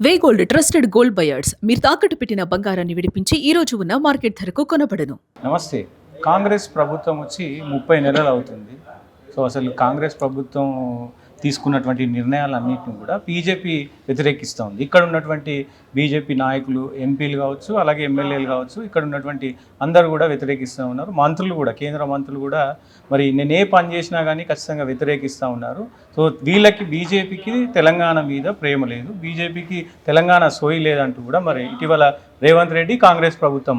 వేగోల్డ్ trusted gold buyers మీరు తాకట్టు పెట్టిన బంగారాన్ని విడిపించి ఈ రోజు ఉన్న మార్కెట్ ధరకు కొనబడను. నమస్తే. కాంగ్రెస్ ప్రభుత్వం వచ్చి 30 నెలలు అవుతుంది. సో అసలు కాంగ్రెస్ ప్రభుత్వం తీసుకున్నటువంటి నిర్ణయాలన్నింటినీ కూడా బీజేపీ వ్యతిరేకిస్తూ ఉంది. ఇక్కడ ఉన్నటువంటి బీజేపీ నాయకులు, ఎంపీలు కావచ్చు, అలాగే ఎమ్మెల్యేలు కావచ్చు, ఇక్కడ ఉన్నటువంటి అందరూ కూడా వ్యతిరేకిస్తూ ఉన్నారు. మంత్రులు కూడా, కేంద్ర మంత్రులు కూడా మరి నేను ఏ పని చేసినా కానీ ఖచ్చితంగా వ్యతిరేకిస్తూ ఉన్నారు. సో వీళ్ళకి బీజేపీకి తెలంగాణ మీద ప్రేమ లేదు, బీజేపీకి తెలంగాణ సోయి లేదంటూ కూడా మరి ఇటీవల రేవంత్ రెడ్డి కాంగ్రెస్ ప్రభుత్వం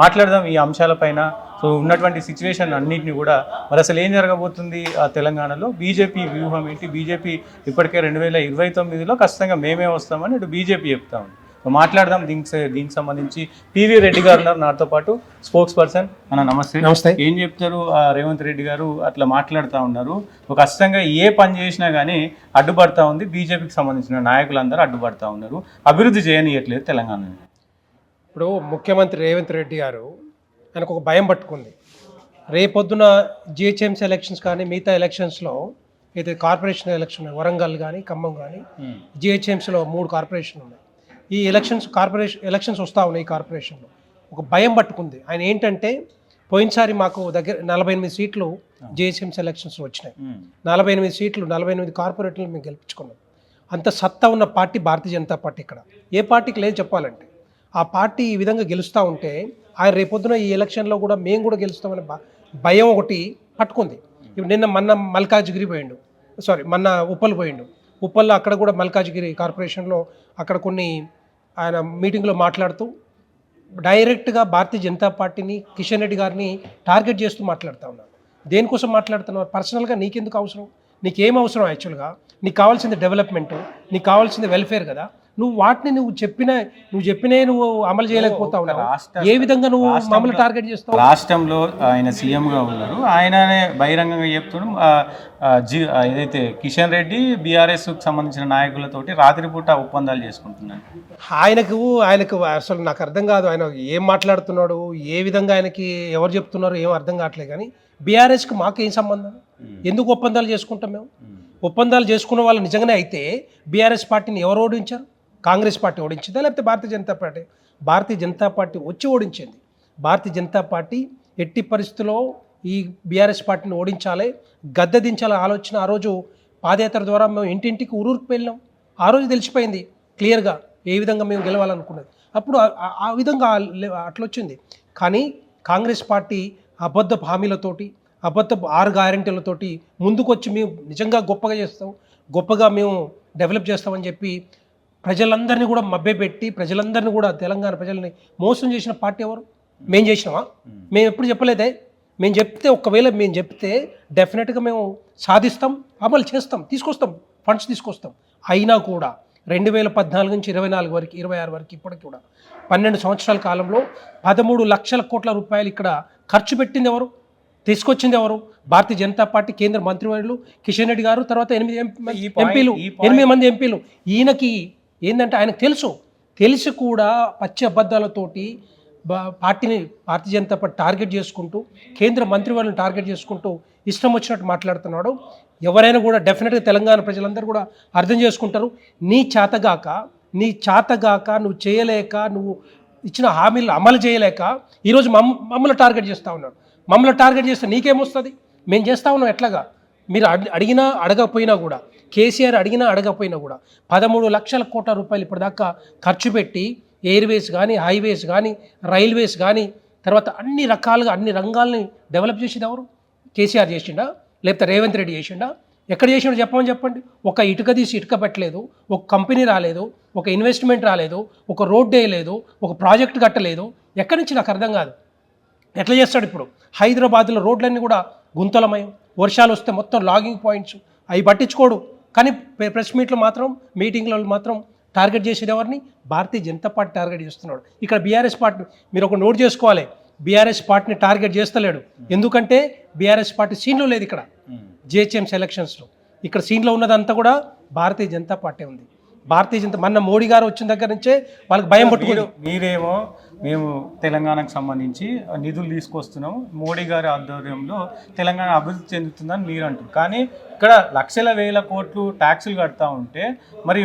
మాట్లాడదాం ఈ అంశాలపైన. సో ఉన్నటువంటి సిచ్యువేషన్ అన్నింటినీ కూడా మరి అసలు ఏం జరగబోతుంది ఆ తెలంగాణలో, బీజేపీ వ్యూహం ఏంటి, బీజేపీ ఇప్పటికే 2029లో ఖచ్చితంగా మేమే వస్తామని ఇటు బీజేపీ చెప్తా ఉంది. సో మాట్లాడదాం దీనికి సంబంధించి. పివి రెడ్డి గారు ఉన్నారు నాతో పాటు, స్పోక్స్ పర్సన్. అన్న నమస్తే. నమస్తే. ఏం చెప్తారు? రేవంత్ రెడ్డి గారు అట్లా మాట్లాడుతూ ఉన్నారు. ఖచ్చితంగా ఏ పని చేసినా కానీ అడ్డుపడతా ఉంది, బీజేపీకి సంబంధించిన నాయకులందరూ అడ్డుపడతా ఉన్నారు, అభివృద్ధి చేయనియట్లేదు తెలంగాణని. ఇప్పుడు ముఖ్యమంత్రి రేవంత్ రెడ్డి గారు ఆయనకు ఒక భయం పట్టుకుంది. రేపొద్దున జిహెచ్ఎంసీ ఎలక్షన్స్ కానీ మిగతా ఎలక్షన్స్లో అయితే కార్పొరేషన్ ఎలక్షన్ వరంగల్ కానీ ఖమ్మం కానీ జిహెచ్ఎంసీలో 3 కార్పొరేషన్లు ఉన్నాయి. ఈ ఎలక్షన్స్ వస్తూ ఉన్నాయి. ఈ కార్పొరేషన్లో ఒక భయం పట్టుకుంది. ఆయన ఏంటంటే పోయినసారి మాకు దగ్గర 48 సీట్లు జిహెచ్ఎంసీ ఎలక్షన్స్ వచ్చినాయి. 48 సీట్లు, 48 కార్పొరేటర్లు మేము గెలిపించుకున్నాం. అంత సత్తా ఉన్న పార్టీ భారతీయ జనతా పార్టీ. ఇక్కడ ఏ పార్టీకి లేదు చెప్పాలంటే. ఆ పార్టీ ఈ విధంగా గెలుస్తూ ఉంటే ఆయన రేపొద్దున ఈ ఎలక్షన్లో కూడా మేము కూడా గెలుస్తామని భయం ఒకటి పట్టుకుంది. ఇప్పుడు మొన్న మల్కాజ్గిరి పోయిండు, మొన్న ఉప్పల్ పోయిండు. ఉప్పల్లో అక్కడ కూడా మల్కాజ్గిరి కార్పొరేషన్లో అక్కడ కొన్ని ఆయన మీటింగ్లో మాట్లాడుతూ డైరెక్ట్గా భారతీయ జనతా పార్టీని, కిషన్ రెడ్డి గారిని టార్గెట్ చేస్తూ మాట్లాడుతూ ఉన్నారు. దేనికోసం మాట్లాడుతున్నారు? పర్సనల్గా నీకెందుకు అవసరం? నీకేం అవసరం? యాక్చువల్గా నీకు కావాల్సింది డెవలప్మెంట్, నీకు కావాల్సింది వెల్ఫేర్ కదా. నువ్వు వాటిని నువ్వు చెప్పినే నువ్వు అమలు చేయలేకపోతా ఉన్నావు. ఏ విధంగా నువ్వు మమ్మల్ని టార్గెట్ చేస్తావు? రాష్ట్రంలో ఆయన సీఎంగా ఉన్నారు, ఆయననే బహిరంగంగా చెప్తున్నాం. ఏదైతే కిషన్ రెడ్డి బీఆర్ఎస్కి సంబంధించిన నాయకులతోటి రాత్రిపూట ఒప్పందాలు చేసుకుంటున్నాడు. ఆయనకు అసలు నాకు అర్థం కాదు. ఆయన ఏం మాట్లాడుతున్నాడు, ఏ విధంగా ఆయనకి ఎవరు చెప్తున్నారు ఏం అర్థం కావట్లేదు. కానీ బీఆర్ఎస్కి మాకు ఏం సంబంధం? ఎందుకు ఒప్పందాలు చేసుకుంటాం మేము? ఒప్పందాలు చేసుకున్న వాళ్ళు నిజంగానే అయితే బీఆర్ఎస్ పార్టీని ఎవరు ఓడించారు? కాంగ్రెస్ పార్టీ ఓడించిందా లేకపోతే భారతీయ జనతా పార్టీ? భారతీయ జనతా పార్టీ వచ్చి ఓడించింది. భారతీయ జనతా పార్టీ ఎట్టి పరిస్థితుల్లో ఈ బీఆర్ఎస్ పార్టీని ఓడించాలి, గద్దె దించాలి ఆలోచన ఆ రోజు పాదయాత్ర ద్వారా మేము ఇంటింటికి ఊరూరికి వెళ్ళాం. ఆ రోజు తెలిసిపోయింది క్లియర్గా ఏ విధంగా మేము గెలవాలనుకున్నది. అప్పుడు ఆ విధంగా అట్లొచ్చింది. కానీ కాంగ్రెస్ పార్టీ అబద్ధపు హామీలతోటి, అబద్ధపు 6 గ్యారెంటీలతోటి ముందుకు వచ్చి మేము నిజంగా గొప్పగా చేస్తాం, గొప్పగా మేము డెవలప్ చేస్తామని చెప్పి ప్రజలందరినీ కూడా మభ్యపెట్టి, ప్రజలందరినీ కూడా తెలంగాణ ప్రజల్ని మోసం చేసిన పార్టీ ఎవరు? మేము చేసినామా? మేము ఎప్పుడు చెప్పలేదే. ఒకవేళ మేము చెప్తే డెఫినెట్గా మేము సాధిస్తాం, అమలు చేస్తాం, తీసుకొస్తాం, ఫండ్స్ తీసుకొస్తాం. అయినా కూడా 2014 నుంచి 26 వరకు ఇప్పటికి కూడా 12 సంవత్సరాల కాలంలో 13 లక్షల కోట్ల రూపాయలు ఇక్కడ ఖర్చు పెట్టింది ఎవరు? తీసుకొచ్చింది ఎవరు? భారతీయ జనతా పార్టీ కేంద్ర మంత్రివర్యులు కిషన్ రెడ్డి గారు, తర్వాత 8 మంది ఎంపీలు. ఈయనకి ఏంటంటే ఆయనకు తెలిసి కూడా పచ్చి అబద్ధాలతోటి భారతీయ జనతా పార్టీ టార్గెట్ చేసుకుంటూ, కేంద్ర మంత్రివర్యులను టార్గెట్ చేసుకుంటూ ఇష్టం వచ్చినట్టు మాట్లాడుతున్నాడు. ఎవరైనా కూడా డెఫినెట్గా తెలంగాణ ప్రజలందరూ కూడా అర్థం చేసుకుంటారు. నీ చేతగాక నువ్వు చేయలేక, నువ్వు ఇచ్చిన హామీలు అమలు చేయలేక ఈరోజు మమ్మల్ని టార్గెట్ చేస్తూ ఉన్నాడు. మమ్మల్ని టార్గెట్ చేస్తే నీకేమొస్తుంది? మేము చేస్తూ ఉన్నాం. ఎట్లాగా? మీరు అడిగినా అడగకపోయినా కూడా, కేసీఆర్ అడిగినా అడగకపోయినా కూడా 13 లక్షల కోట్ల రూపాయలు ఇప్పటిదాకా ఖర్చు పెట్టి ఎయిర్వేస్ కానీ, హైవేస్ కానీ, రైల్వేస్ కానీ, తర్వాత అన్ని రకాలుగా అన్ని రంగాల్ని డెవలప్ చేసేది ఎవరు? కేసీఆర్ చేసిండా లేకపోతే రేవంత్ రెడ్డి చేసిండా? ఎక్కడ చేసిండో చెప్పండి. ఒక ఇటుక తీసి ఇటుక పెట్టలేదు, ఒక కంపెనీ రాలేదు, ఒక ఇన్వెస్ట్మెంట్ రాలేదు, ఒక రోడ్ వేయలేదు, ఒక ప్రాజెక్ట్ కట్టలేదు. ఎక్కడి నుంచి నాకు అర్థం కాదు. ఎట్లా చేస్తాడు? ఇప్పుడు హైదరాబాద్లో రోడ్లన్నీ కూడా గుంతలమయం, వర్షాలు వస్తే మొత్తం లాగింగ్ పాయింట్స్, అవి పట్టించుకోడు. కానీ ప్రెస్ మీటింగ్లలో మాత్రం టార్గెట్ చేసేది ఎవరిని? భారతీయ జనతా పార్టీ టార్గెట్ చేస్తున్నాడు. ఇక్కడ బీఆర్ఎస్ పార్టీ మీరు ఒక నోట్ చేసుకోవాలి, బీఆర్ఎస్ పార్టీని టార్గెట్ చేస్తలేడు. ఎందుకంటే బీఆర్ఎస్ పార్టీ సీన్లో లేదు. ఇక్కడ జిహెచ్ఎంసీ ఎలక్షన్స్లో ఇక్కడ సీన్లో ఉన్నదంతా కూడా భారతీయ జనతా పార్టీ ఉంది. భారతీయ జనతా మొన్న మోడీ గారు వచ్చిన దగ్గర నుంచే వాళ్ళకి భయం పట్టుకుంది. మీరేమో మేము తెలంగాణకు సంబంధించి నిధులు తీసుకొస్తున్నాం, మోడీ గారి ఆధ్వర్యంలో తెలంగాణ అభివృద్ధి చెందుతుందని మీరు అంటారు. కానీ ఇక్కడ లక్షల వేల కోట్లు ట్యాక్సులు కడతా ఉంటే మరి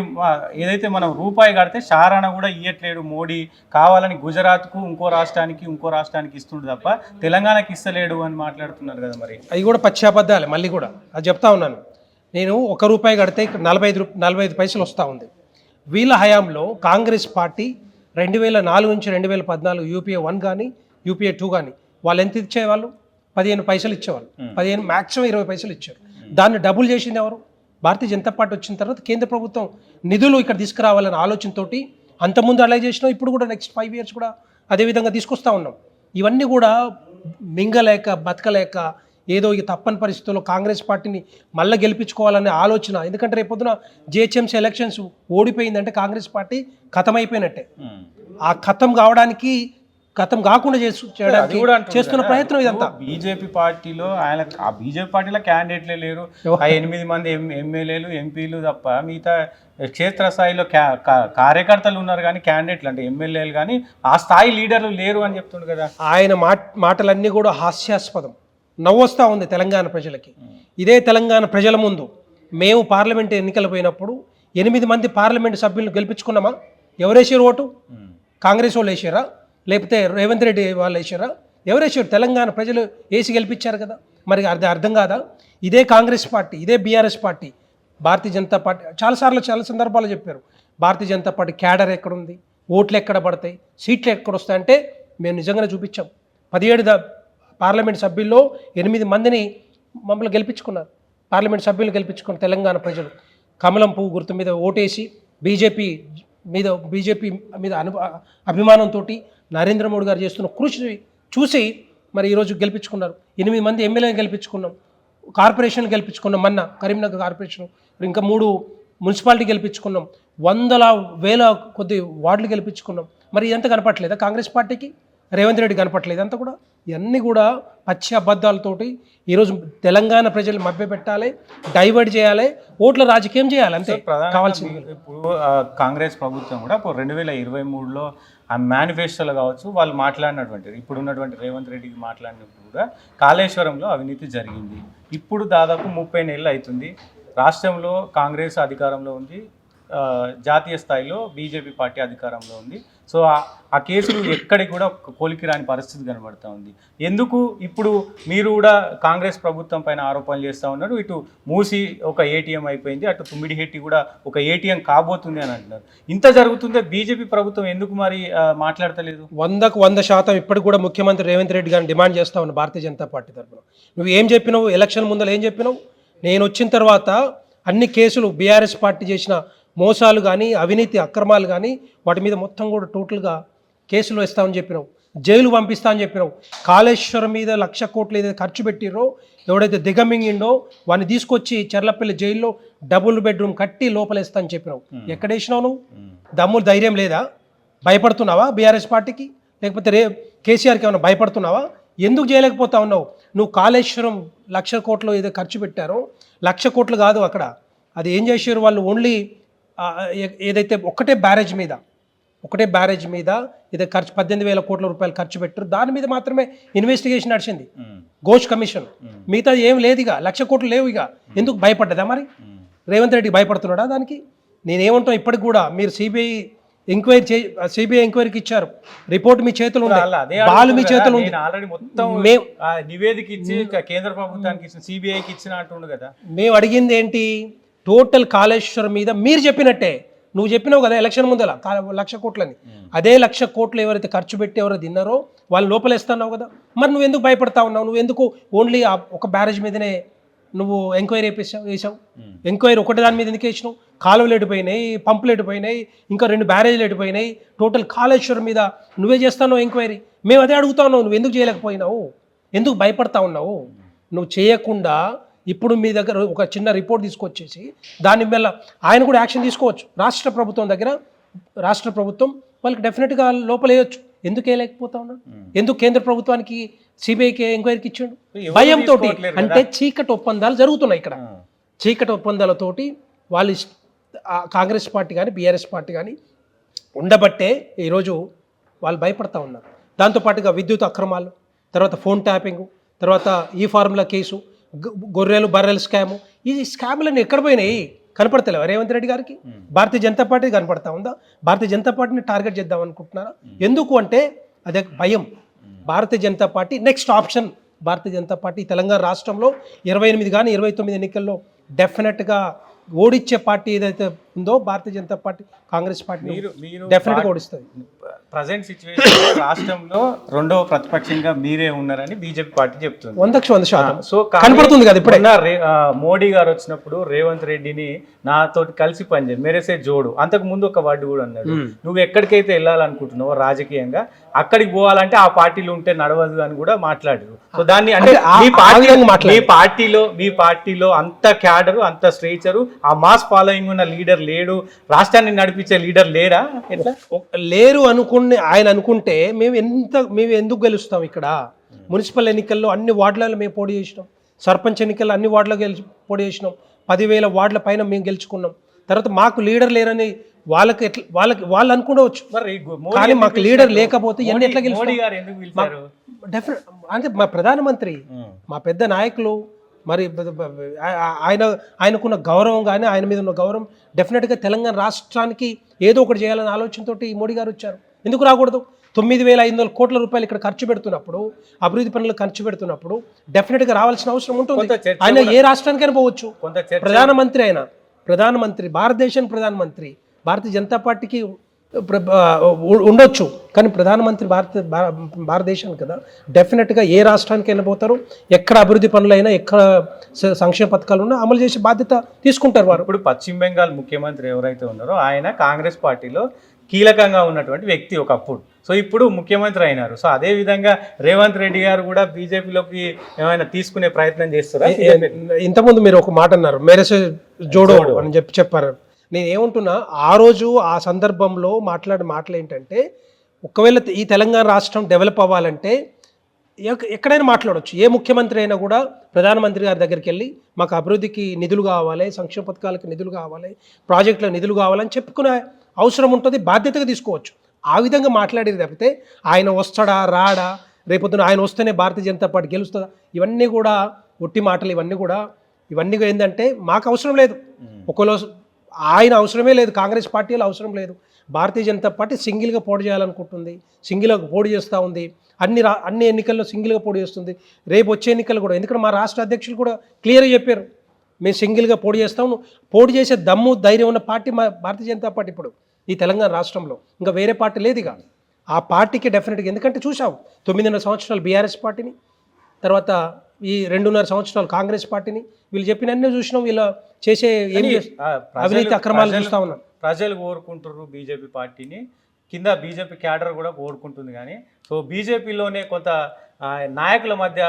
ఏదైతే మనం రూపాయి కడితే షారాన కూడా ఇవ్వట్లేడు మోడీ, కావాలని గుజరాత్కు ఇంకో రాష్ట్రానికి ఇస్తుండు తప్ప తెలంగాణకి ఇస్తలేడు అని మాట్లాడుతున్నారు కదా. మరి అవి కూడా పచ్చాబద్దాలే. మళ్ళీ కూడా అది చెప్తా ఉన్నాను, నేను ₹1 కడితే 45 పైసలు వస్తూ ఉంది. వీళ్ళ హయాంలో కాంగ్రెస్ పార్టీ 2004 నుంచి 2014 UPA 1 కానీ UPA 2 కానీ వాళ్ళు ఎంత ఇచ్చేవాళ్ళు? 15 పైసలు ఇచ్చేవాళ్ళు. 15 మ్యాక్సిమం 20 పైసలు ఇచ్చారు. దాన్ని డబుల్ చేసింది ఎవరు? భారతీయ జనతా పార్టీ వచ్చిన తర్వాత కేంద్ర ప్రభుత్వం నిధులు ఇక్కడ తీసుకురావాలనే ఆలోచనతోటి అంతకుముందు అలా చేసినాం, ఇప్పుడు కూడా నెక్స్ట్ 5 years కూడా అదేవిధంగా తీసుకొస్తా ఉన్నాం. ఇవన్నీ కూడా మింగలేక బతకలేక ఏదో ఈ తప్పని పరిస్థితుల్లో కాంగ్రెస్ పార్టీని మళ్ళీ గెలిపించుకోవాలనే ఆలోచన. ఎందుకంటే రేపొద్దున GHMC ఎలక్షన్స్ ఓడిపోయిందంటే కాంగ్రెస్ పార్టీ ఖతం అయిపోయినట్టే. ఆ ఖతం కాకుండా చేయడానికి చేస్తున్న ప్రయత్నం ఇదంతా. బీజేపీ పార్టీలో బీజేపీ పార్టీలో క్యాండిడేట్లే లేరు, 8 మంది ఎమ్మెల్యేలు ఎంపీలు తప్ప మిగతా క్షేత్రస్థాయిలో కార్యకర్తలు ఉన్నారు కానీ క్యాండిడేట్లు అంటే ఎమ్మెల్యేలు కానీ ఆ స్థాయి లీడర్లు లేరు అని చెప్తుండ్రు కదా. ఆయన మాటలన్నీ కూడా హాస్యాస్పదం, నవ్వొస్తూ ఉంది తెలంగాణ ప్రజలకి. ఇదే తెలంగాణ ప్రజల ముందు మేము పార్లమెంట్ ఎన్నికలు పోయినప్పుడు 8 మంది పార్లమెంట్ సభ్యులను గెలిపించుకున్నామా? ఎవరేసారు ఓటు? కాంగ్రెస్ వాళ్ళు వేసారా, లేకపోతే రేవంత్ రెడ్డి వాళ్ళు వేసారా? ఎవరేసారు? తెలంగాణ ప్రజలు వేసి గెలిపించారు కదా. మరి అర్థం కాదా? ఇదే కాంగ్రెస్ పార్టీ, ఇదే BRS party, Bharatiya Janata party చాలా సందర్భాలు చెప్పారు, భారతీయ జనతా పార్టీ క్యాడర్ ఎక్కడుంది, ఓట్లు ఎక్కడ పడతాయి, సీట్లు ఎక్కడ వస్తాయంటే మేము నిజంగానే చూపించాం. 17 పార్లమెంట్ సభ్యుల్లో 8 మందిని మమ్మల్ని గెలిపించుకున్నారు. పార్లమెంట్ సభ్యులు గెలిపించుకున్న తెలంగాణ ప్రజలు కమలం పువ్వు గుర్తు మీద ఓటేసి బీజేపీ మీద అభిమానంతో నరేంద్ర మోడీ గారు చేస్తున్న కృషి చూసి మరి ఈరోజు గెలిపించుకున్నారు. 8 మంది ఎమ్మెల్యేలు గెలిపించుకున్నాం, కార్పొరేషన్ గెలిపించుకున్నాం, మొన్న కరీంనగర్ కార్పొరేషన్, ఇంకా 3 మున్సిపాలిటీ గెలిపించుకున్నాం, 100,000 కొద్ది వార్డులు గెలిపించుకున్నాం. మరి ఇదంతా కనపట్లేదా కాంగ్రెస్ పార్టీకి? రేవంత్ రెడ్డి కనపట్లేదు అంతా కూడా. ఇవన్నీ కూడా పచ్చి అబద్ధాలతోటి ఈరోజు తెలంగాణ ప్రజలు మభ్యపెట్టాలి, డైవర్ట్ చేయాలి, ఓట్ల రాజకీయం చేయాలి, అంతే కావాల్సింది. ఇప్పుడు కాంగ్రెస్ ప్రభుత్వం కూడా 2023లో ఆ మేనిఫెస్టోలో కావచ్చు వాళ్ళు మాట్లాడినటువంటి ఇప్పుడు ఉన్నటువంటి రేవంత్ రెడ్డికి మాట్లాడినప్పుడు కూడా కాళేశ్వరంలో అవినీతి జరిగింది. ఇప్పుడు దాదాపు 30 నెలలు అవుతుంది, రాష్ట్రంలో కాంగ్రెస్ అధికారంలో ఉంది, జాతీయ స్థాయిలో బీజేపీ పార్టీ అధికారంలో ఉంది. సో ఆ కేసులు ఎక్కడికి కూడా కొలికి రాని పరిస్థితి కనబడుతూ ఉంది. ఎందుకు ఇప్పుడు మీరు కూడా కాంగ్రెస్ ప్రభుత్వం పైన ఆరోపణలు చేస్తూ ఉన్నారు? ఇటు మూసి ఒక ATM అయిపోయింది, అటు తుమ్మిడిహెట్టి కూడా ఒక ATM కాబోతుంది అని అంటున్నారు. ఇంత జరుగుతుందే బీజేపీ ప్రభుత్వం ఎందుకు మరి మాట్లాడతలేదు? 100కు 100% ఇప్పటికి కూడా ముఖ్యమంత్రి రేవంత్ రెడ్డి గారిని డిమాండ్ చేస్తా ఉన్నాను భారతీయ జనతా పార్టీ తరఫున. నువ్వు ఏం చెప్పినావు ఎలక్షన్ ముందర? ఏం చెప్పినావు? నేను వచ్చిన తర్వాత అన్ని కేసులు BRS పార్టీ చేసిన మోసాలు కానీ అవినీతి అక్రమాలు కానీ వాటి మీద మొత్తం కూడా టోటల్గా కేసులు వేస్తామని చెప్పినావు, జైలు పంపిస్తా అని చెప్పినావు. కాళేశ్వరం మీద 1,00,000 కోట్లు ఏదైతే ఖర్చు పెట్టిరో, ఎవడైతే దిగమింగిండో వాడిని తీసుకొచ్చి చెర్లపల్లి జైల్లో డబుల్ బెడ్రూమ్ కట్టి లోపలేస్తా అని చెప్పినావు. ఎక్కడేసినావు నువ్వు? దమ్ములు ధైర్యం లేదా? భయపడుతున్నావా BRS పార్టీకి? లేకపోతే కేసీఆర్కి ఏమైనా భయపడుతున్నావా? ఎందుకు చేయలేకపోతా ఉన్నావు? నువ్వు కాళేశ్వరం 1,00,000 కోట్లు ఏదో ఖర్చు పెట్టారో, 1,00,000 కోట్లు కాదు అక్కడ, అది ఏం చేశారు వాళ్ళు? ఓన్లీ ఏదైతే ఒకటే బ్యారేజ్ మీద ఏదో ఖర్చు 18,000 కోట్ల రూపాయలు ఖర్చు పెట్టారు, దాని మీద మాత్రమే ఇన్వెస్టిగేషన్ నడిచింది, ఘోష్ కమిషన్. మిగతా ఏం లేదు, ఇక 1,00,000 కోట్లు లేవు. ఇక ఎందుకు భయపడ్డదా? మరి రేవంత్ రెడ్డి భయపడుతున్నాడా దానికి? నేనేమంటాం, ఇప్పటికి కూడా మీరు సిబిఐ ఎంక్వైరీకి ఇచ్చారు, రిపోర్ట్ మీ చేతులు ఉంది, బాల్ మీ చేతులు ఉంది. నివేదిక ఇచ్చి కేంద్ర ప్రభుత్వానికి ఇచ్చిన CBIకి ఇచ్చిన అంటుండు కదా. మేము అడిగింది ఏంటి? టోటల్ కాళేశ్వరం మీద మీరు చెప్పినట్టే, నువ్వు చెప్పినావు కదా ఎలక్షన్ ముందల 1,00,000 కోట్లని, అదే 1,00,000 కోట్లు ఎవరైతే ఖర్చు పెట్టి ఎవరో తిన్నారో వాళ్ళు లోపలేస్తున్నావు కదా. మరి నువ్వు ఎందుకు భయపడతా ఉన్నావు? నువ్వు ఎందుకు ఓన్లీ ఒక బ్యారేజ్ మీదనే నువ్వు ఎంక్వైరీ వేసావు? ఎంక్వైరీ ఒకటి దాని మీద ఎందుకు వేసినావు? కాలువలు ఎడిపోయినాయి, పంపులు ఎడిపోయినాయి, ఇంకా 2 బ్యారేజ్లు ఎడిపోయినాయి, టోటల్ కాళేశ్వరం మీద నువ్వే చేస్తావు ఎంక్వైరీ. మేము అదే అడుగుతా ఉన్నావు, నువ్వు ఎందుకు చేయలేకపోయినావు? ఎందుకు భయపడతా ఉన్నావు? నువ్వు చేయకుండా ఇప్పుడు మీ దగ్గర ఒక చిన్న రిపోర్ట్ తీసుకొచ్చేసి దాని మీద ఆయన కూడా యాక్షన్ తీసుకోవచ్చు. రాష్ట్ర ప్రభుత్వం వాళ్ళకి డెఫినెట్గా లోపలేయచ్చు. ఎందుకు వేయలేకపోతా ఉన్నాడు? ఎందుకు కేంద్ర ప్రభుత్వానికి సిబిఐకి ఎంక్వైరీకి ఇచ్చాడు? భయంతో. అంటే చీకటి ఒప్పందాలు జరుగుతున్నాయి ఇక్కడ. చీకటి ఒప్పందాలతోటి వాళ్ళు కాంగ్రెస్ పార్టీ కానీ BRS పార్టీ కానీ ఉండబట్టే ఈరోజు వాళ్ళు భయపడతా ఉన్నారు. దాంతోపాటుగా విద్యుత్ అక్రమాలు, తర్వాత ఫోన్ ట్యాపింగ్, తర్వాత ఈ ఫార్ములా కేసు, గొర్రెలు బర్రెలు స్కాము, ఈ స్కాములన్నీ ఎక్కడ పోయినాయి? కనపడతలేవు రేవంత్ రెడ్డి గారికి. భారతీయ జనతా పార్టీ కనపడతా ఉందా? భారతీయ జనతా పార్టీని టార్గెట్ చేద్దాం అనుకుంటున్నారా? ఎందుకు అంటే అదే భయం. Bharatiya Janata party next option. Bharatiya Janata party Telangana రాష్ట్రంలో 28 కానీ 29 ఎన్నికల్లో డెఫినెట్గా ఓడించే పార్టీ ఏదైతే ఉందో భారతీయ జనతా పార్టీ, కాంగ్రెస్ పార్టీ డెఫినెట్గా ఓడిస్తుంది. ప్రజెంట్ సిచ్యువేషన్ రాష్ట్రంలో రెండవ ప్రతిపక్షంగా మీరే ఉన్నారని బీజేపీ పార్టీ చెప్తుంది. 100% సో కనపడుతుంది కదా ఇప్పుడే. మోడీ గారు వచ్చినప్పుడు రేవంత్ రెడ్డిని నాతో కలిసి పనిచేయి మెరేసే జోడు, అంతకు ముందు ఒక వర్డు కూడా అన్నాడు, నువ్వు ఎక్కడికైతే వెళ్ళాలనుకుంటున్నావో రాజకీయంగా అక్కడికి పోవాలంటే ఆ పార్టీలో ఉంటే నడవదు అని కూడా మాట్లాడారు. సో దాన్ని అంటే మీ పార్టీలో అంత క్యాడరు, అంత స్ట్రేచరు, ఆ మాస్ ఫాలోయింగ్ ఉన్న లీడర్ లేడు, రాష్ట్రాన్ని నడిపించే లీడర్ లేరా? ఎట్లా లేరు ఆయన అనుకుంటే మేము ఎందుకు గెలుస్తాం? ఇక్కడ మున్సిపల్ ఎన్నికల్లో అన్ని వార్డులలో మేము పోటీ చేసినాం, సర్పంచ్ ఎన్నికల్లో అన్ని వార్డులో పోటీ చేసినాం, 10,000 వార్డుల పైన మేము గెలుచుకున్నాం. తర్వాత మాకు లీడర్ లేరని వాళ్ళు అనుకోవచ్చు, కానీ మాకు లీడర్ లేకపోతే ఎన్ని ఎట్లా గెలుస్తాం? డెఫినెట్ అంటే మా ప్రధానమంత్రి, మా పెద్ద నాయకులు, మరి ఆయనకున్న గౌరవం కానీ ఆయన మీద ఉన్న గౌరవం డెఫినెట్గా తెలంగాణ రాష్ట్రానికి ఏదో ఒకటి చేయాలనే ఆలోచనతో మోడీ గారు వచ్చారు. ఎందుకు రాకూడదు? 9,500 కోట్ల రూపాయలు ఇక్కడ ఖర్చు పెడుతున్నప్పుడు, అభివృద్ధి పనులు ఖర్చు పెడుతున్నప్పుడు డెఫినెట్గా రావాల్సిన అవసరం ఉంటుంది. ఆయన ఏ రాష్ట్రానికైనా పోవచ్చు. ప్రధానమంత్రి భారతదేశం ప్రధానమంత్రి భారతీయ జనతా పార్టీకి ఉండొచ్చు, కానీ ప్రధానమంత్రి భారతదేశానికి కదా. డెఫినెట్గా ఏ రాష్ట్రానికి వెళ్ళిపోతారు, ఎక్కడ అభివృద్ధి పనులైనా, ఎక్కడ సంక్షేమ పథకాలు ఉన్నా అమలు చేసే బాధ్యత తీసుకుంటారు వారు. ఇప్పుడు పశ్చిమ బెంగాల్ ముఖ్యమంత్రి ఎవరైతే ఉన్నారో ఆయన కాంగ్రెస్ పార్టీలో కీలకంగా ఉన్నటువంటి వ్యక్తి ఒకప్పుడు. సో ఇప్పుడు ముఖ్యమంత్రి అయినారు. సో అదే విధంగా రేవంత్ రెడ్డి గారు కూడా బీజేపీలోకి ఏమైనా తీసుకునే ప్రయత్నం చేస్తారా? ఇంతకుముందు మీరు ఒక మాట అన్నారు, మెరసే జోడో అని చెప్పారు. నేను ఏమంటున్నా, ఆ రోజు ఆ సందర్భంలో మాట్లాడే మాటలు ఏంటంటే, ఒకవేళ ఈ తెలంగాణ రాష్ట్రం డెవలప్ అవ్వాలంటే ఎక్కడైనా మాట్లాడవచ్చు. ఏ ముఖ్యమంత్రి అయినా కూడా ప్రధానమంత్రి గారి దగ్గరికి వెళ్ళి మాకు అభివృద్ధికి నిధులు కావాలి, సంక్షేమ పథకాలకు నిధులు కావాలి, ప్రాజెక్టులకు నిధులు కావాలని చెప్పుకునే అవసరం ఉంటుంది, బాధ్యతగా తీసుకోవచ్చు. ఆ విధంగా మాట్లాడేది తప్పితే ఆయన వస్తాడా రాడా, రేపొద్దున ఆయన వస్తేనే భారతీయ జనతా పార్టీ గెలుస్తుందా, ఇవన్నీ కూడా ఒట్టి మాటలు. ఇవన్నీ ఏంటంటే మాకు అవసరం లేదు. ఒకవేళ ఆయన అవసరమే లేదు, కాంగ్రెస్ పార్టీలో అవసరం లేదు. భారతీయ జనతా పార్టీ సింగిల్గా పోటీ చేయాలనుకుంటుంది, సింగిల్గా పోటీ చేస్తూ ఉంది. అన్ని ఎన్నికల్లో సింగిల్గా పోటీ చేస్తుంది. రేపు వచ్చే ఎన్నికలు కూడా, ఎందుకంటే మా రాష్ట్ర అధ్యక్షులు కూడా క్లియర్గా చెప్పారు, మేము సింగిల్గా పోటీ చేస్తాము. పోటీ చేసే దమ్ము ధైర్యం ఉన్న పార్టీ మా భారతీయ జనతా పార్టీ ఇప్పుడు ఈ తెలంగాణ రాష్ట్రంలో. ఇంకా వేరే పార్టీ లేదు ఇక. ఆ పార్టీకి డెఫినెట్గా, ఎందుకంటే చూసాం 9.5 సంవత్సరాలు బీఆర్ఎస్ పార్టీని, తర్వాత ఈ 2.5 సంవత్సరాలు కాంగ్రెస్ పార్టీని, వీళ్ళు చెప్పినన్నీ చూసినాం. వీళ్ళు చేసే అవినీతి అక్రమాలు చూస్తూ ఉన్నాం. ప్రజలు కోరుకుంటారు బీజేపీ పార్టీని, కింద బీజేపీ క్యాడర్ కూడా కోరుకుంటుంది. కానీ సో బీజేపీలోనే కొంత నాయకుల మధ్య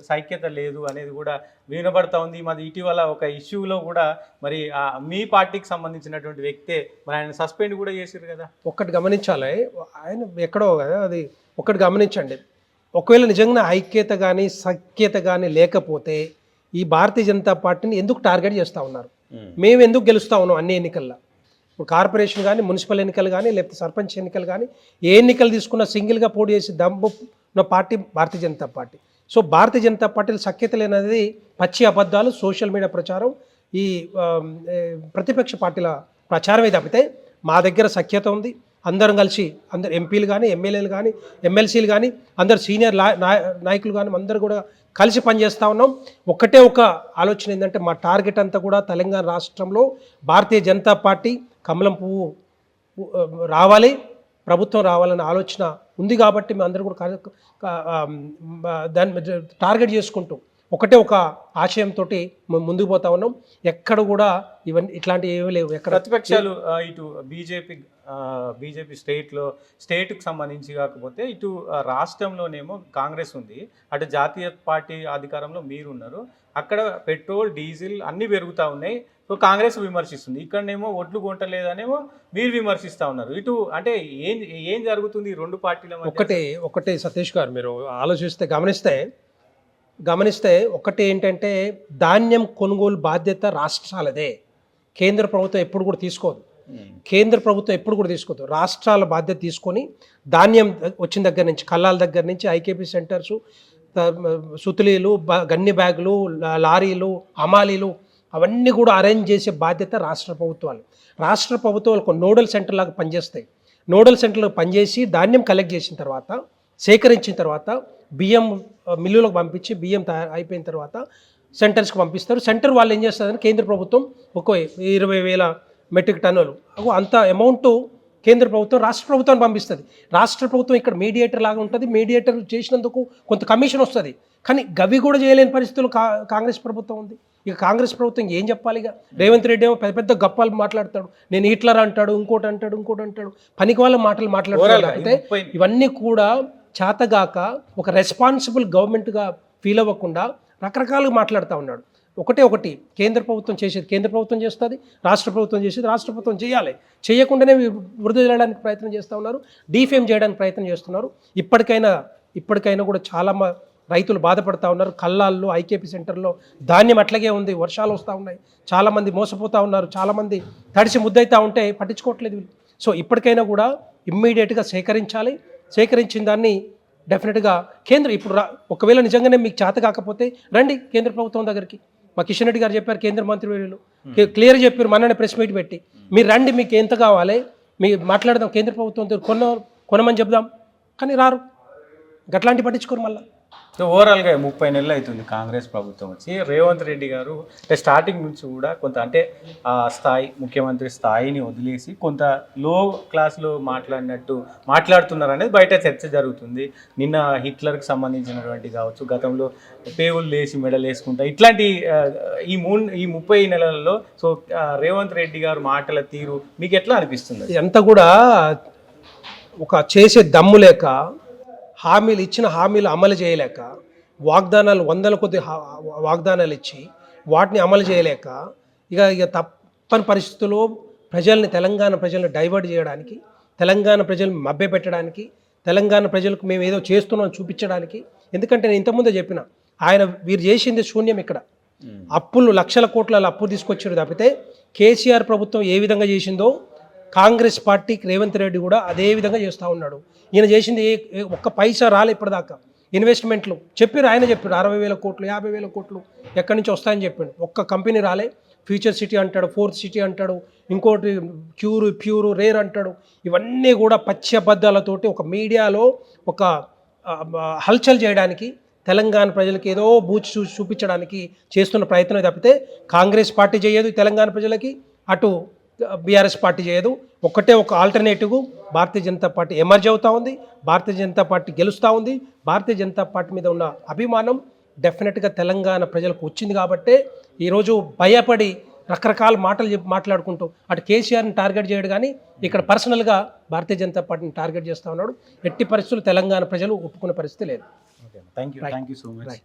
సైక్యత లేదు అనేది కూడా వినబడతా ఉంది. మరి ఇటీవల ఒక ఇష్యూలో కూడా మరి మీ పార్టీకి సంబంధించినటువంటి వ్యక్తే మరి ఆయన సస్పెండ్ కూడా చేశారు కదా. ఒక్కటి గమనించాలి, ఆయన ఎక్కడో కదా, అది ఒక్కటి గమనించండి. ఒకవేళ నిజంగా ఐక్యత కానీ సఖ్యత కానీ లేకపోతే ఈ భారతీయ జనతా పార్టీని ఎందుకు టార్గెట్ చేస్తూ ఉన్నారు? మేము ఎందుకు గెలుస్తూ ఉన్నాం అన్ని ఎన్నికల్లో? ఇప్పుడు కార్పొరేషన్ కానీ, మున్సిపల్ ఎన్నికలు కానీ, లేకపోతే సర్పంచ్ ఎన్నికలు కానీ, ఏ ఎన్నికలు తీసుకున్నా సింగిల్గా పోటీ చేసి దమ్ము ఉన్న party Bharatiya Janata party. So Bharatiya Janata పార్టీలో సఖ్యత లేనది పచ్చి అబద్ధాలు, సోషల్ మీడియా ప్రచారం, ఈ ప్రతిపక్ష పార్టీల ప్రచారమే తప్పితే మా దగ్గర సఖ్యత ఉంది. అందరం కలిసి, అందరు ఎంపీలు కానీ, ఎమ్మెల్యేలు కానీ, ఎమ్మెల్సీలు కానీ, అందరు సీనియర్ నాయకులు కానీ అందరూ కూడా కలిసి పనిచేస్తూ ఉన్నాం. ఒకటే ఒక ఆలోచన ఏంటంటే, మా టార్గెట్ అంతా కూడా తెలంగాణ రాష్ట్రంలో భారతీయ జనతా పార్టీ కమలం పువ్వు రావాలి, ప్రభుత్వం రావాలనే ఆలోచన ఉంది. కాబట్టి మేము అందరూ కూడా దాన్ని టార్గెట్ చేసుకుంటూ ఒకటే ఒక ఆశయంతో ముందుకు పోతా ఉన్నాం. ఎక్కడ కూడా ఇట్లాంటివి ఏమీ లేవు. ఎక్కడ ప్రతిపక్షాలు ఇటు బీజేపీ స్టేట్కి సంబంధించి కాకపోతే ఇటు రాష్ట్రంలోనేమో కాంగ్రెస్ ఉంది, అటు జాతీయ పార్టీ అధికారంలో మీరున్నారు. అక్కడ పెట్రోల్, డీజిల్ అన్నీ పెరుగుతూ ఉన్నాయి. సో కాంగ్రెస్ విమర్శిస్తుంది, ఇక్కడనేమో ఒడ్లు కొంటలేదనేమో మీరు విమర్శిస్తూ ఉన్నారు. ఇటు అంటే ఏం జరుగుతుంది ఈ రెండు పార్టీల మధ్య? ఒకటే సతీష్ గారు, మీరు ఆలోచిస్తే గమనిస్తే ఒకటి ఏంటంటే, ధాన్యం కొనుగోలు బాధ్యత రాష్ట్రాలదే, కేంద్ర ప్రభుత్వం ఎప్పుడు కూడా తీసుకోదు. కేంద్ర ప్రభుత్వం ఎప్పుడు కూడా తీసుకోవద్దు. రాష్ట్రాల బాధ్యత తీసుకొని ధాన్యం వచ్చిన దగ్గర నుంచి, కల్లాల దగ్గర నుంచి ఐకేపీ సెంటర్సు, సుతులీలు, గన్ని బ్యాగులు, లారీలు, హమాలీలు అవన్నీ కూడా అరేంజ్ చేసే బాధ్యత రాష్ట్ర ప్రభుత్వాలు. రాష్ట్ర ప్రభుత్వాలు ఒక నోడల్ సెంటర్ లాగా పనిచేస్తాయి. నోడల్ సెంటర్లో పనిచేసి ధాన్యం కలెక్ట్ చేసిన తర్వాత, సేకరించిన తర్వాత బియ్యం మిల్లులకు పంపించి బియ్యం అయిపోయిన తర్వాత సెంటర్స్కి పంపిస్తారు. సెంటర్ వాళ్ళు ఏం చేస్తారని కేంద్ర ప్రభుత్వం ఒక 20,000 మెట్రిక్ టన్నులు అంత అమౌంట్ కేంద్ర ప్రభుత్వం రాష్ట్ర ప్రభుత్వాన్ని పంపిస్తుంది. రాష్ట్ర ప్రభుత్వం ఇక్కడ మీడియేటర్ లాగా ఉంటుంది. మీడియేటర్ చేసినందుకు కొంత కమిషన్ వస్తుంది. కానీ గవి కూడా చేయలేని పరిస్థితులు కాంగ్రెస్ ప్రభుత్వం ఉంది. ఇక కాంగ్రెస్ ప్రభుత్వం ఏం చెప్పాలి? ఇక రేవంత్ రెడ్డి ఏమో పెద్ద పెద్ద గప్పాలు మాట్లాడతాడు, నేను హిట్లర్ అంటాడు, ఇంకోటి అంటాడు, పనికి వాళ్ళ మాటలు మాట్లాడతాడు. అయితే ఇవన్నీ కూడా చేతగాక ఒక రెస్పాన్సిబుల్ గవర్నమెంట్గా ఫీల్ అవ్వకుండా రకరకాలుగా మాట్లాడుతూ ఉన్నాడు. ఒకటి కేంద్ర ప్రభుత్వం చేసేది కేంద్ర ప్రభుత్వం చేస్తుంది, రాష్ట్ర ప్రభుత్వం చేసేది రాష్ట్ర ప్రభుత్వం చేయాలి. చేయకుండానే వృద్ధి చేయడానికి ప్రయత్నం చేస్తూ ఉన్నారు, డీఫేమ్ చేయడానికి ప్రయత్నం చేస్తున్నారు. ఇప్పటికైనా కూడా చాలా రైతులు బాధపడుతూ ఉన్నారు. కల్లాల్లో, ఐకేపీ సెంటర్లో ధాన్యం అట్లాగే ఉంది, వర్షాలు వస్తూ ఉన్నాయి, చాలామంది మోసపోతూ ఉన్నారు, చాలామంది తడిసి ముద్దవుతూ ఉంటే పట్టించుకోవట్లేదు. సో ఇప్పటికైనా కూడా ఇమ్మీడియట్గా సేకరించిన దాన్ని డెఫినెట్గా ఇప్పుడు ఒకవేళ నిజంగానే మీకు చేత కాకపోతే రండి కేంద్ర ప్రభుత్వం దగ్గరికి. మా కిషన్ రెడ్డి గారు చెప్పారు, కేంద్ర మంత్రివర్యులు క్లియర్ చెప్పారు, మననే ప్రెస్ మీట్ పెట్టి మీరు రండి, మీకు ఎంత కావాలి మీరు మాట్లాడదాం, కేంద్ర ప్రభుత్వంతో కొనమని చెప్దాం. కానీ రారు, గట్లాంటి పట్టించుకోరు మళ్ళీ. సో ఓవరాల్గా 30 నెలలు అవుతుంది కాంగ్రెస్ ప్రభుత్వం వచ్చి. రేవంత్ రెడ్డి గారు అంటే స్టార్టింగ్ నుంచి కూడా కొంత అంటే ఆ స్థాయి, ముఖ్యమంత్రి స్థాయిని వదిలేసి కొంత లో క్లాస్లో మాట్లాడుతున్నారు అనేది బయట చర్చ జరుగుతుంది. నిన్న హిట్లర్కి సంబంధించినటువంటి కావచ్చు, గతంలో పేగులు లేసి మెడలు వేసుకుంటా ఇట్లాంటి ఈ 30 నెలలలో సో రేవంత్ రెడ్డి గారు మాటల తీరు మీకు ఎట్లా అనిపిస్తుంది? ఎంత కూడా ఒక చేసే దమ్ము లేక, ఇచ్చిన హామీలు అమలు చేయలేక, వాగ్దానాలు 100 కొద్ది వాగ్దానాలు ఇచ్చి వాటిని అమలు చేయలేక ఇక తప్పని పరిస్థితుల్లో తెలంగాణ ప్రజల్ని డైవర్ట్ చేయడానికి, తెలంగాణ ప్రజల్ని మభ్యపెట్టడానికి, తెలంగాణ ప్రజలకు మేము ఏదో చేస్తున్నాం చూపించడానికి. ఎందుకంటే నేను ఇంతకుముందే చెప్పిన, వీరు చేసింది శూన్యం. ఇక్కడ అప్పులు లక్షల కోట్ల అప్పు తీసుకొచ్చారు తప్పితే కేసీఆర్ ప్రభుత్వం ఏ విధంగా చేసిందో కాంగ్రెస్ పార్టీకి రేవంత్ రెడ్డి కూడా అదే విధంగా చేస్తూ ఉన్నాడు. ఈయన చేసింది ఒక్క పైసా రాలే ఇప్పటిదాకా. ఇన్వెస్ట్మెంట్లు ఆయన చెప్పాడు 60,000 కోట్లు 50,000 కోట్లు ఎక్కడి నుంచి వస్తాయని చెప్పాడు. ఒక్క కంపెనీ రాలే. ఫ్యూచర్ సిటీ అంటాడు, ఫోర్త్ సిటీ అంటాడు, ఇంకోటి ప్యూరు రేర్ అంటాడు. ఇవన్నీ కూడా పచ్చి అబద్ధాలతోటి ఒక మీడియాలో ఒక హల్చల్ చేయడానికి, తెలంగాణ ప్రజలకి ఏదో బూచి చూపించడానికి చేస్తున్న ప్రయత్నం తప్పితే కాంగ్రెస్ పార్టీ చేయదు తెలంగాణ ప్రజలకి, అటు బీఆర్ఎస్ పార్టీ చేయదు. ఒక alternative Bharatiya Janata party emerge అవుతూ ఉంది, భారతీయ జనతా పార్టీ గెలుస్తూ ఉంది. భారతీయ జనతా పార్టీ మీద ఉన్న అభిమానం డెఫినెట్గా తెలంగాణ ప్రజలకు వచ్చింది కాబట్టే ఈరోజు భయపడి రకరకాల మాటలు మాట్లాడుకుంటూ అటు కేసీఆర్ని టార్గెట్ చేయడు, కానీ ఇక్కడ పర్సనల్గా భారతీయ జనతా పార్టీని టార్గెట్ చేస్తూ ఉన్నాడు. ఎట్టి పరిస్థితులు తెలంగాణ ప్రజలు ఒప్పుకునే పరిస్థితి లేదు. Thank you so much.